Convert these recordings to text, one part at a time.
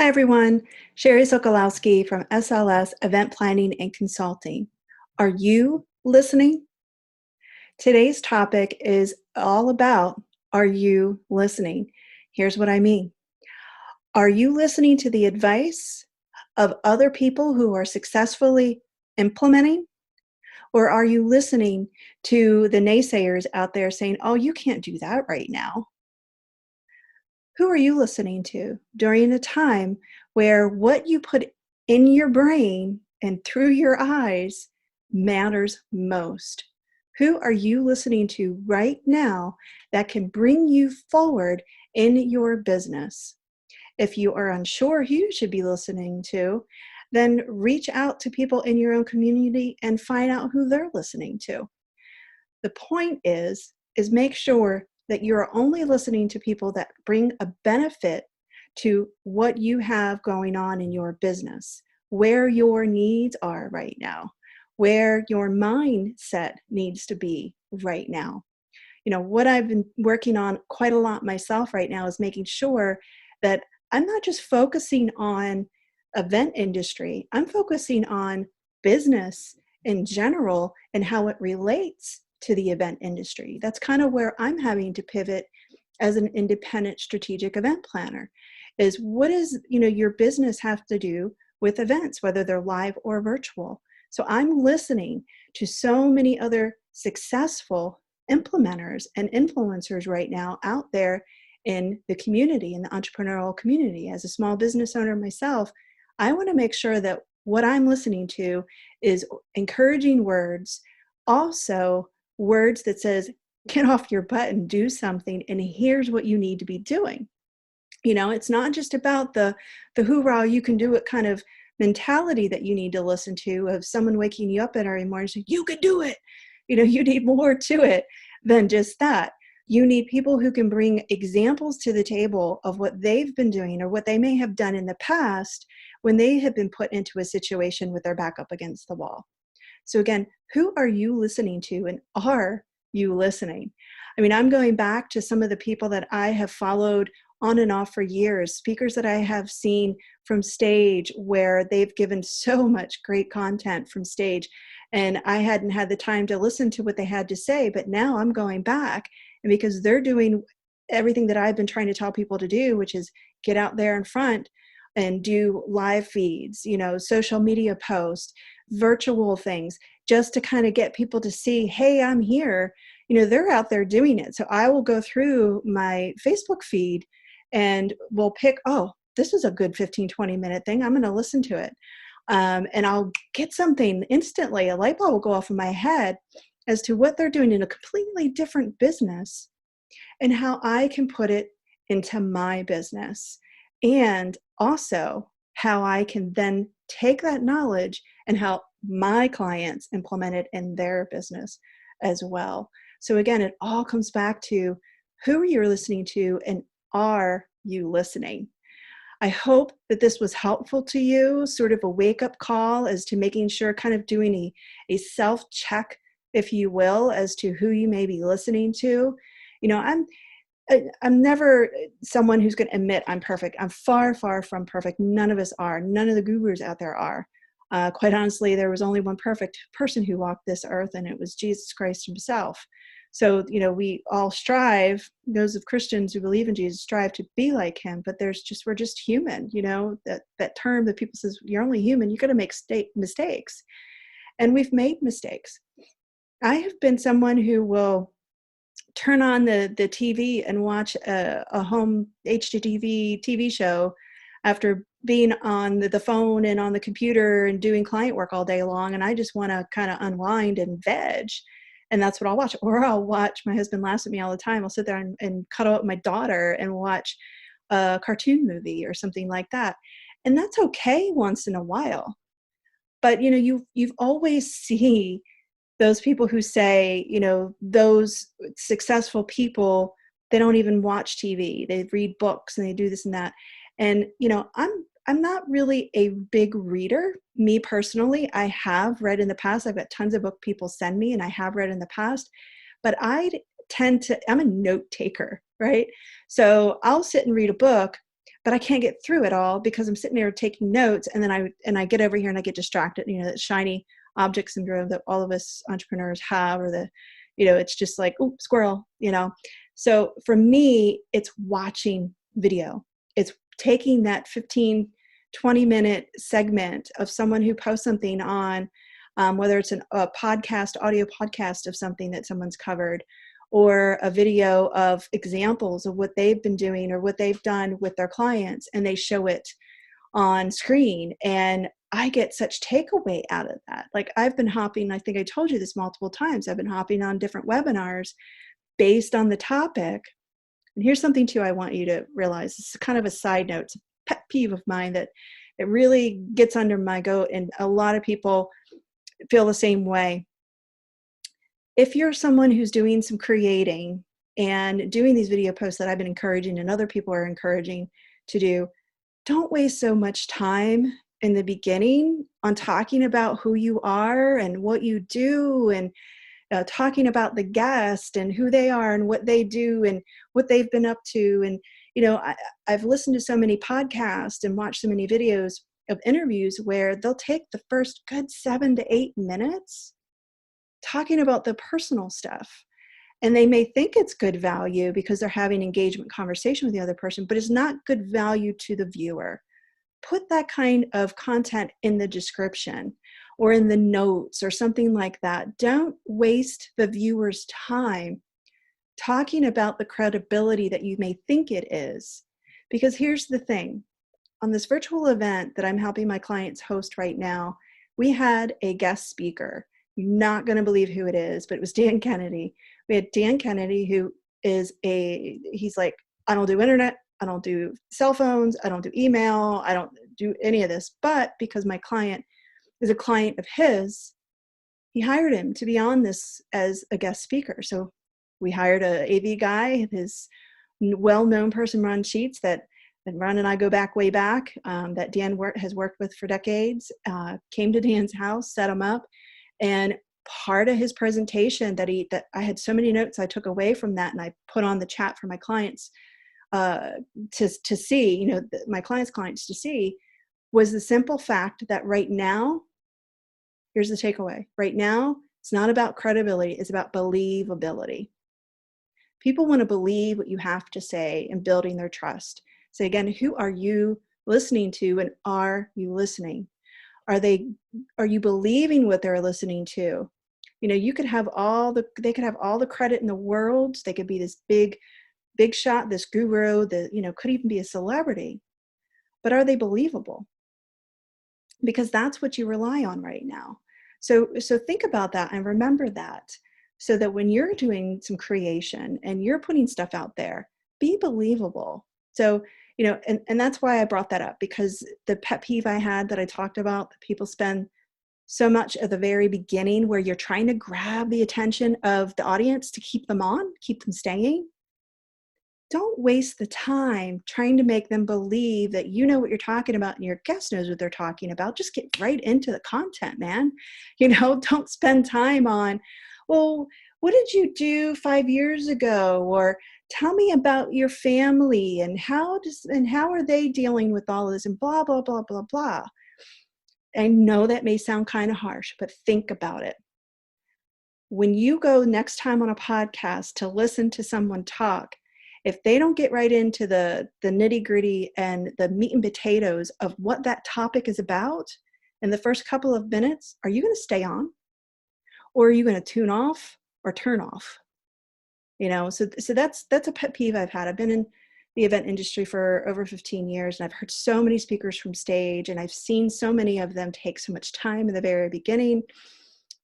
everyone, Sherry Sokolowski from SLS Event Planning and Consulting. Are you listening? Today's topic is all about, are you listening? Here's what I mean. Are you listening to the advice of other people who are successfully implementing? Or are you listening to the naysayers out there saying, oh, you can't do that right now? Who are you listening to during a time where what you put in your brain and through your eyes matters most? Who are you listening to right now that can bring you forward in your business? If you are unsure who you should be listening to, then reach out to people in your own community and find out who they're listening to. The point is make sure that you're only listening to people that bring a benefit to what you have going on in your business, where your needs are right now, where your mindset needs to be right now. You know, what I've been working on quite a lot myself right now is making sure that I'm not just focusing on event industry, I'm focusing on business in general and how it relates to the event industry. That's kind of where I'm having to pivot as an independent strategic event planner, is what does your business have to do with events, whether they're live or virtual. So I'm listening to so many other successful implementers and influencers right now out there in the community, in the entrepreneurial community. As a small business owner myself, I want to make sure that what I'm listening to is encouraging words, also words that says, get off your butt and do something, and here's what you need to be doing. You know, it's not just about the hoorah, you can do it kind of mentality that you need to listen to, of someone waking you up every morning saying, you can do it. You know, you need more to it than just that. You need people who can bring examples to the table of what they've been doing or what they may have done in the past when they have been put into a situation with their back up against the wall. So again, who are you listening to, and are you listening? I mean, I'm going back to some of the people that I have followed on and off for years, speakers that I have seen from stage where they've given so much great content from stage, and I hadn't had the time to listen to what they had to say, but now I'm going back, and because they're doing everything that I've been trying to tell people to do, which is get out there in front and do live feeds, social media posts, virtual things, just to kind of get people to see, hey, I'm here. They're out there doing it. So I will go through my Facebook feed and we'll pick, oh, this is a good 15-20 minute thing. I'm going to listen to it. And I'll get something instantly. A light bulb will go off in my head as to what they're doing in a completely different business and how I can put it into my business. And also how I can then take that knowledge and help my clients implement it in their business as well. So again, it all comes back to who you're listening to and are you listening? I hope that this was helpful to you, sort of a wake-up call as to making sure, kind of doing a self-check, if you will, as to who you may be listening to. I'm never someone who's going to admit I'm perfect. I'm far, far from perfect. None of us are. None of the gurus out there are. Quite honestly, there was only one perfect person who walked this earth, and it was Jesus Christ himself. So, we all strive, those of Christians who believe in Jesus strive to be like him, but we're just human, that term that people says, you're only human, you're going to make mistakes. And we've made mistakes. I have been someone who will turn on the TV and watch a home HGTV TV show after being on the phone and on the computer and doing client work all day long. And I just want to kind of unwind and veg. And that's what I'll watch. Or I'll watch, my husband laughs at me all the time, I'll sit there and cuddle up my daughter and watch a cartoon movie or something like that. And that's okay once in a while. But, you've always see those people who say, those successful people, they don't even watch TV. They read books and they do this and that. And, I'm not really a big reader. Me personally, I have read in the past. I've got tons of book people send me, and I have read in the past. But I'm a note taker, right? So I'll sit and read a book, but I can't get through it all because I'm sitting there taking notes, and then I get over here and I get distracted. That shiny object syndrome that all of us entrepreneurs have, or it's just like, oh, squirrel. So for me, it's watching video. It's taking that 15-20 minute segment of someone who posts something on, whether it's a podcast, audio podcast of something that someone's covered, or a video of examples of what they've been doing or what they've done with their clients, and they show it on screen. And I get such takeaway out of that. Like, I've been hopping, I think I told you this multiple times, I've been hopping on different webinars based on the topic. And here's something too I want you to realize. This is kind of a side note. It's a pet peeve of mine that it really gets under my goat, and a lot of people feel the same way. If you're someone who's doing some creating and doing these video posts that I've been encouraging and other people are encouraging to do, don't waste so much time in the beginning on talking about who you are and what you do, and talking about the guest and who they are and what they do and what they've been up to. And, I've listened to so many podcasts and watched so many videos of interviews where they'll take the first good 7 to 8 minutes talking about the personal stuff. And they may think it's good value because they're having engagement conversation with the other person, but it's not good value to the viewer. Put that kind of content in the description or in the notes or something like that. Don't waste the viewer's time talking about the credibility that you may think it is. Because here's the thing. On this virtual event that I'm helping my clients host right now, we had a guest speaker. You're not going to believe who it is, but it was Dan Kennedy. We had Dan Kennedy, who is he's like, I don't do internet, I don't do cell phones, I don't do email, I don't do any of this. But because my client is a client of his, he hired him to be on this as a guest speaker. So we hired a AV guy, his well-known person, Ron Sheets, that Ron and I go back way back, that Dan has worked with for decades, came to Dan's house, set him up. And part of his presentation that I had so many notes I took away from that, and I put on the chat for my clients to see, my clients to see, was the simple fact that right now, here's the takeaway. Right now, it's not about credibility, it's about believability. People want to believe what you have to say and building their trust. So again, who are you listening to, and are you listening? Are you believing what they're listening to? You could have they could have all the credit in the world. They could be this big shot, this guru, could even be a celebrity. But are they believable? Because that's what you rely on right now. So think about that and remember that, so that when you're doing some creation and you're putting stuff out there, be believable. So, and that's why I brought that up, because the pet peeve I had that I talked about, that people spend so much at the very beginning where you're trying to grab the attention of the audience to keep them on, keep them staying. Don't waste the time trying to make them believe that you know what you're talking about and your guest knows what they're talking about. Just get right into the content, man. Don't spend time on, well, what did you do 5 years ago? Or tell me about your family and how are they dealing with all of this, and blah, blah, blah, blah, blah. I know that may sound kind of harsh, but think about it. When you go next time on a podcast to listen to someone talk, if they don't get right into the nitty gritty and the meat and potatoes of what that topic is about in the first couple of minutes, are you going to stay on? Or are you going to tune off or turn off? So that's a pet peeve I've had. I've been in the event industry for over 15 years, and I've heard so many speakers from stage, and I've seen so many of them take so much time in the very beginning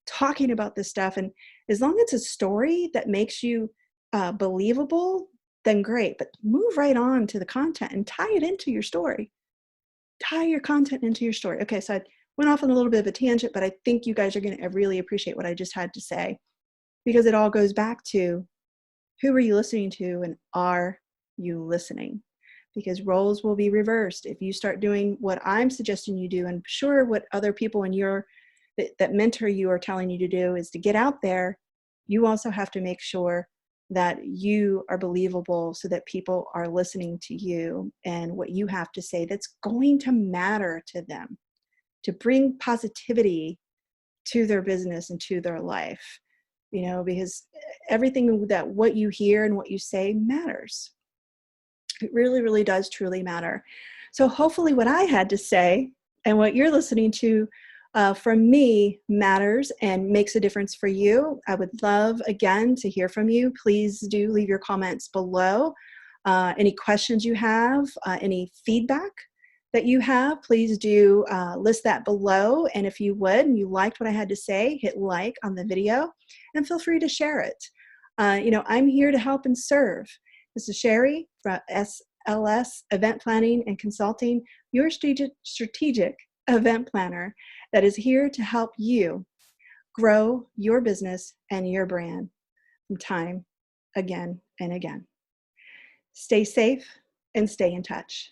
talking about this stuff. And as long as it's a story that makes you believable, then great. But move right on to the content and tie it into your story. Tie your content into your story. Okay, so I went off on a little bit of a tangent, but I think you guys are going to really appreciate what I just had to say, because it all goes back to, who are you listening to, and are you listening? Because roles will be reversed if you start doing what I'm suggesting you do. And sure, what other people in that mentor you are telling you to do is to get out there. You also have to make sure that you are believable so that people are listening to you and what you have to say that's going to matter to them, to bring positivity to their business and to their life, because everything that what you hear and what you say matters. It really, really does truly matter. So hopefully what I had to say and what you're listening to from me matters and makes a difference for you. I would love, again, to hear from you. Please do leave your comments below. Any questions you have, any feedback that you have, please do list that below. And if you would, and you liked what I had to say, hit like on the video and feel free to share it. I'm here to help and serve. This is Sherry from SLS Event Planning and Consulting, your strategic event planner that is here to help you grow your business and your brand from time again and again. Stay safe and stay in touch.